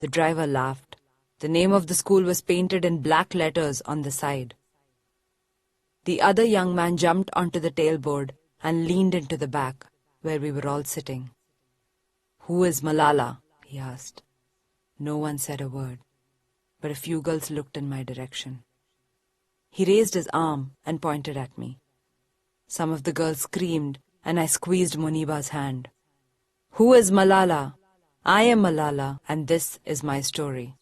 The driver laughed. The name of the school was painted in black letters on the side. The other young man jumped onto the tailboard and leaned into the back, where we were all sitting. "Who is Malala?" he asked. No one said a word, but a few girls looked in my direction. He raised his arm and pointed at me. Some of the girls screamed, and I squeezed Muniba's hand. "Who is Malala? I am Malala, and this is my story."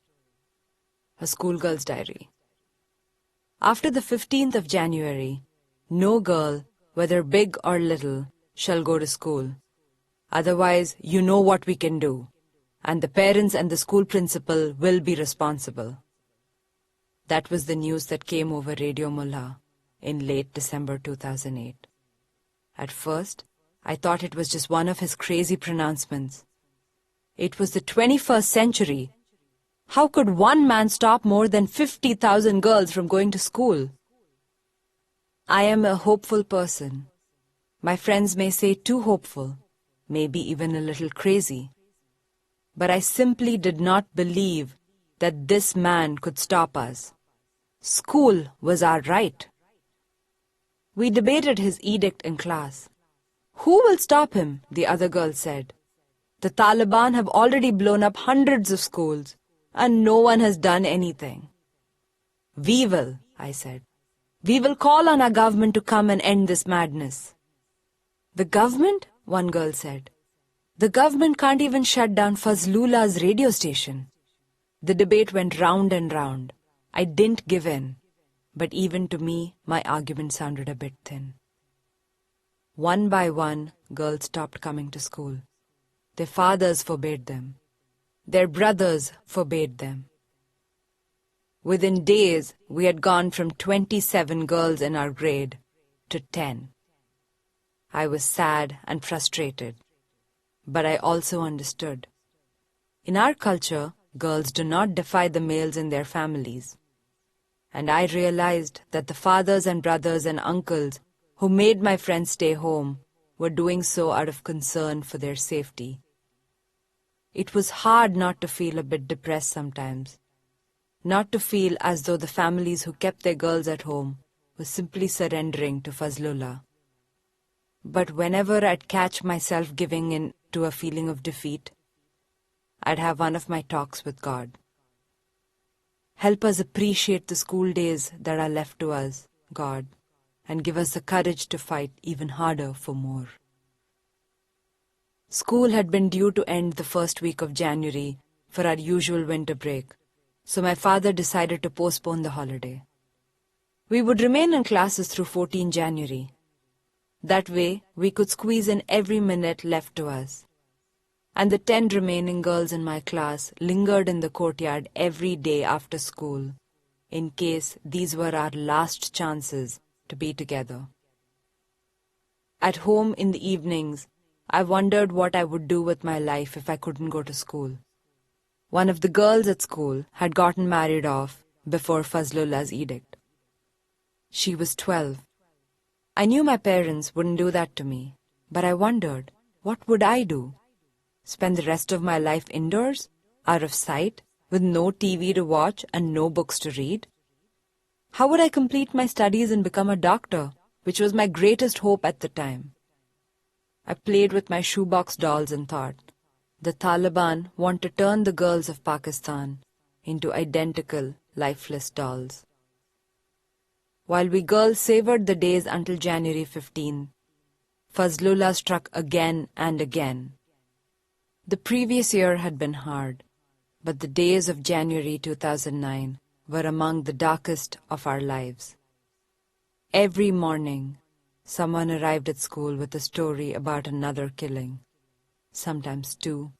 A schoolgirl's diary. After the 15th of January, no girl, whether big or little, shall go to school. Otherwise, you know what we can do, and the parents and the school principal will be responsible. That was the news that came over Radio Mullah in late December 2008. At first, I thought it was just one of his crazy pronouncements. It was the 21st century. How could one man stop more than 50,000 girls from going to school? I am a hopeful person. My friends may say too hopeful, maybe even a little crazy. But I simply did not believe that this man could stop us. School was our right. We debated his edict in class. "Who will stop him?" the other girl said. "The Taliban have already blown up hundreds of schools, and no one has done anything." "We will," I said. "We will call on our government to come and end this madness." "The government?" one girl said. "The government can't even shut down Fazlullah's radio station." The debate went round and round. I didn't give in, but even to me, my argument sounded a bit thin. One by one, girls stopped coming to school. Their fathers forbade them. Their brothers forbade them. Within days, we had gone from 27 girls in our grade to 10. I was sad and frustrated, but I also understood. In our culture, girls do not defy the males in their families. And I realized that the fathers and brothers and uncles who made my friends stay home were doing so out of concern for their safety. It was hard not to feel a bit depressed sometimes, not to feel as though the families who kept their girls at home were simply surrendering to Fazlullah. But whenever I'd catch myself giving in to a feeling of defeat, I'd have one of my talks with God. Help us appreciate the school days that are left to us, God, and give us the courage to fight even harder for more. School had been due to end the first week of January for our usual winter break, so my father decided to postpone the holiday. We would remain in classes through 14 January. That way, we could squeeze in every minute left to us. And the 10 remaining girls in my class lingered in the courtyard every day after school, in case these were our last chances to be together. At home in the evenings, I wondered what I would do with my life if I couldn't go to school. One of the girls at school had gotten married off before Fazlullah's edict. She was 12. I knew my parents wouldn't do that to me, but I wondered, what would I do? Spend the rest of my life indoors, out of sight, with no TV to watch and no books to read? How would I complete my studies and become a doctor, which was my greatest hope at the time? I played with my shoebox dolls and thought, the Taliban want to turn the girls of Pakistan into identical, lifeless dolls. While we girls savored the days until January 15, Fazlullah struck again and again. The previous year had been hard, but the days of January 2009 were among the darkest of our lives. Every morning, someone arrived at school with a story about another killing, sometimes 2,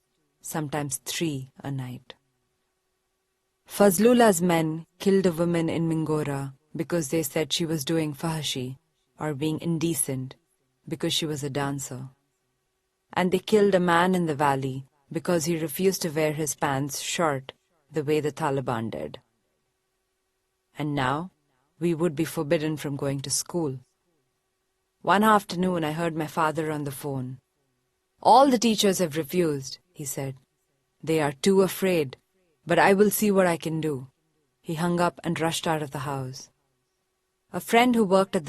sometimes 3 a night. Fazlullah's men killed a woman in Mingora because they said she was doing fahashi, or being indecent, because she was a dancer. And they killed a man in the valley because he refused to wear his pants short the way the Taliban did. And now, we would be forbidden from going to school. One afternoon, I heard my father on the phone. "All the teachers have refused," he said. "They are too afraid. but I will see what I can do." He hung up and rushed out of the house. A friend who worked at the